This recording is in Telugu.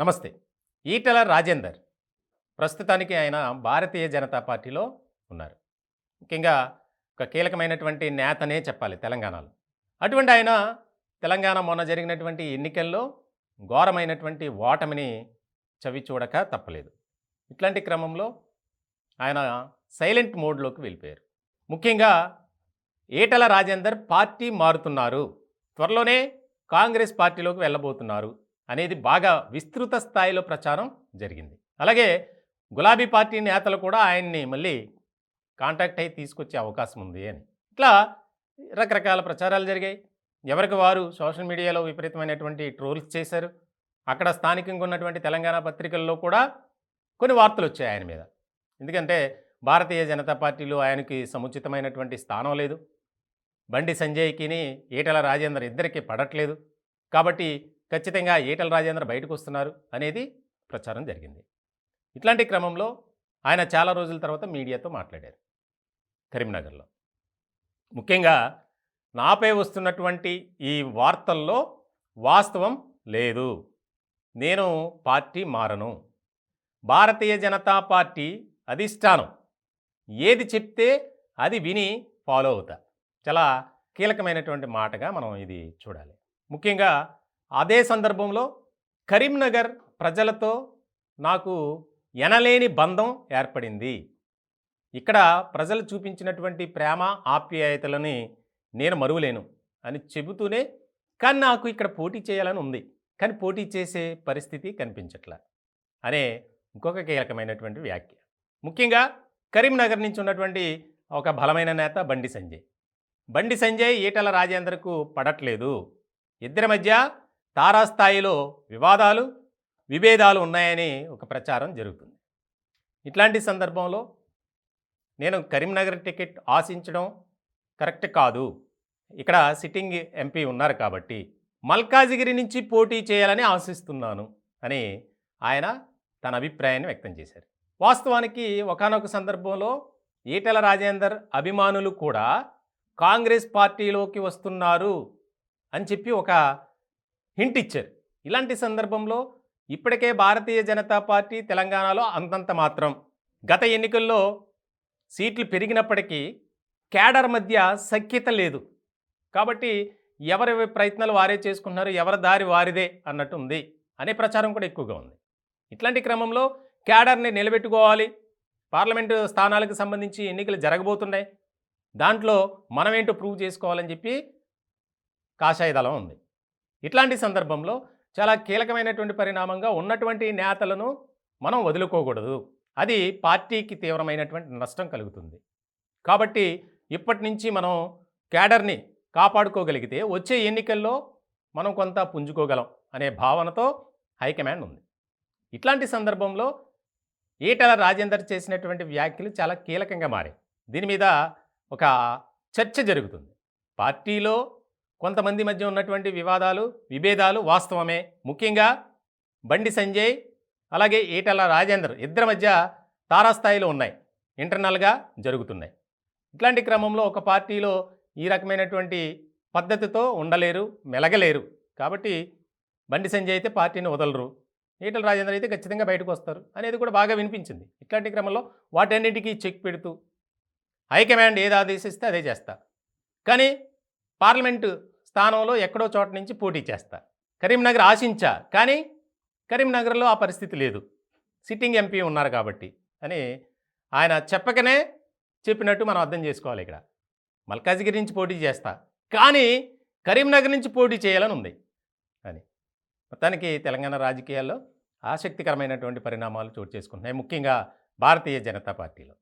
నమస్తే. ఈటెల రాజేందర్ ప్రస్తుతానికి ఆయన భారతీయ జనతా పార్టీలో ఉన్నారు. ముఖ్యంగా ఒక కీలకమైనటువంటి నేతనే చెప్పాలి తెలంగాణలో. అటువంటి ఆయన తెలంగాణ మొన్న జరిగినటువంటి ఎన్నికల్లో ఘోరమైనటువంటి ఓటమిని చవిచూడక తప్పలేదు. ఇట్లాంటి క్రమంలో ఆయన సైలెంట్ మోడ్‌లోకి వెళ్ళిపోయారు. ముఖ్యంగా ఈటెల రాజేందర్ పార్టీ మారుతున్నారు. త్వరలోనే కాంగ్రెస్ పార్టీలోకి వెళ్ళబోతున్నారు అనేది బాగా విస్తృత స్థాయిలో ప్రచారం జరిగింది. అలాగే గులాబీ పార్టీ నేతలు కూడా ఆయన్ని మళ్ళీ కాంటాక్ట్ అయ్యి తీసుకొచ్చే అవకాశం ఉంది అని. ఇట్లా రకరకాల ప్రచారాలు జరిగాయి. ఎవరికి వారు సోషల్ మీడియాలో విపరీతమైనటువంటి ట్రోల్స్ చేశారు. అక్కడ స్థానికంగా ఉన్నటువంటి తెలంగాణ పత్రికల్లో కూడా కొన్ని వార్తలు వచ్చాయి ఆయన మీద. ఎందుకంటే భారతీయ జనతా పార్టీలో ఆయనకి సముచితమైనటువంటి స్థానం లేదు. బండి సంజయ్‌కిని ఈటెల రాజేందర్ ఇద్దరికీ పడట్లేదు. కాబట్టి ఖచ్చితంగా ఈటెల రాజేందర్ బయటకు వస్తున్నారు అనేది ప్రచారం జరిగింది. ఇట్లాంటి క్రమంలో ఆయన చాలా రోజుల తర్వాత మీడియాతో మాట్లాడారు కరీంనగర్‌లో. ముఖ్యంగా నాపై వస్తున్నటువంటి ఈ వార్తల్లో వాస్తవం లేదు. నేను పార్టీ మారను. భారతీయ జనతా పార్టీ అధిష్టానం ఏది చెప్తే అది విని ఫాలో అవుతా. చాలా కీలకమైనటువంటి మాటగా మనం ఇది చూడాలి. ముఖ్యంగా అదే సందర్భంలో కరీంనగర్ ప్రజలతో నాకు ఎనలేని బంధం ఏర్పడింది. ఇక్కడ ప్రజలు చూపించినటువంటి ప్రేమ ఆప్యాయతలని నేను మరువలేను అని చెబుతూనే కానీ నాకు ఇక్కడ పోటీ చేయాలని ఉంది. కానీ పోటీ చేసే పరిస్థితి కనిపించట్లా అనే ఇంకొక కీలకమైనటువంటి వ్యాఖ్య. ముఖ్యంగా కరీంనగర్ నుంచి ఉన్నటువంటి ఒక బలమైన నేత బండి సంజయ్. బండి సంజయ్ ఈటెల రాజేందర్కు పడట్లేదు. ఇద్దరి మధ్య తారాస్థాయిలో వివాదాలు విభేదాలు ఉన్నాయని ఒక ప్రచారం జరుగుతుంది. ఇట్లాంటి సందర్భంలో నేను కరీంనగర్ టికెట్ ఆశించడం కరెక్ట్ కాదు. ఇక్కడ సిట్టింగ్ ఎంపీ ఉన్నారు కాబట్టి మల్కాజిగిరి నుంచి పోటీ చేయాలని ఆశిస్తున్నాను అని ఆయన తన అభిప్రాయాన్ని వ్యక్తం చేశారు. వాస్తవానికి ఒకానొక సందర్భంలో ఈటెల రాజేందర్ అభిమానులు కూడా కాంగ్రెస్ పార్టీలోకి వస్తున్నారు అని చెప్పి ఒక హింట్ ఇచ్చారు. ఇలాంటి సందర్భంలో ఇప్పటికే భారతీయ జనతా పార్టీ తెలంగాణలో అంతంత మాత్రం. గత ఎన్నికల్లో సీట్లు పెరిగినప్పటికీ క్యాడర్ మధ్య సఖ్యత లేదు. కాబట్టి ఎవరి ప్రయత్నాలు వారే చేసుకుంటున్నారు, ఎవరి దారి వారిదే అన్నట్టు ఉంది అనే ప్రచారం కూడా ఎక్కువగా ఉంది. ఇట్లాంటి క్రమంలో క్యాడర్ని నిలబెట్టుకోవాలి. పార్లమెంటు స్థానాలకు సంబంధించి ఎన్నికలు జరగబోతున్నాయి. దాంట్లో మనమేంటో ప్రూవ్ చేసుకోవాలని చెప్పి కాషాయ దళం ఉంది. ఇట్లాంటి సందర్భంలో చాలా కీలకమైనటువంటి పరిణామంగా ఉన్నటువంటి నేతలను మనం వదులుకోకూడదు. అది పార్టీకి తీవ్రమైనటువంటి నష్టం కలుగుతుంది. కాబట్టి ఇప్పటి నుంచి మనం క్యాడర్ని కాపాడుకోగలిగితే వచ్చే ఎన్నికల్లో మనం కొంత పుంజుకోగలం అనే భావనతో హైకమాండ్ ఉంది. ఇట్లాంటి సందర్భంలో ఈటెల రాజేందర్ చేసినటువంటి వ్యాఖ్యలు చాలా కీలకంగా మారాయి. దీని మీద ఒక చర్చ జరుగుతుంది. పార్టీలో కొంతమంది మధ్య ఉన్నటువంటి వివాదాలు విభేదాలు వాస్తవమే. ముఖ్యంగా బండి సంజయ్ అలాగే ఈటెల రాజేందర్ ఇద్దరి మధ్య తారాస్థాయిలో ఉన్నాయి, ఇంటర్నల్గా జరుగుతున్నాయి. ఇట్లాంటి క్రమంలో ఒక పార్టీలో ఈ రకమైనటువంటి పద్ధతితో ఉండలేరు, మెలగలేరు. కాబట్టి బండి సంజయ్ అయితే పార్టీని వదలరు, ఈటెల రాజేందర్ అయితే ఖచ్చితంగా బయటకు వస్తారు అనేది కూడా బాగా వినిపించింది. ఇట్లాంటి క్రమంలో వాటన్నిటికీ చెక్ పెడుతూ హైకమాండ్ ఏది ఆదేశిస్తే అదే చేస్తా, కానీ పార్లమెంటు స్థానంలో ఎక్కడో చోట నుంచి పోటీ చేస్తా. కరీంనగర్ ఆశించా, కానీ కరీంనగర్లో ఆ పరిస్థితి లేదు, సిట్టింగ్ ఎంపీ ఉన్నారు కాబట్టి అని ఆయన చెప్పకనే చెప్పినట్టు మనం అర్థం చేసుకోవాలి. ఇక్కడ మల్కాజిగిరి నుంచి పోటీ చేస్తా, కానీ కరీంనగర్ నుంచి పోటీ చేయాలని ఉంది అని. మొత్తానికి తెలంగాణ రాజకీయాల్లో ఆసక్తికరమైనటువంటి పరిణామాలు చోటు చేసుకుంటున్నాయి, ముఖ్యంగా భారతీయ జనతా పార్టీలో.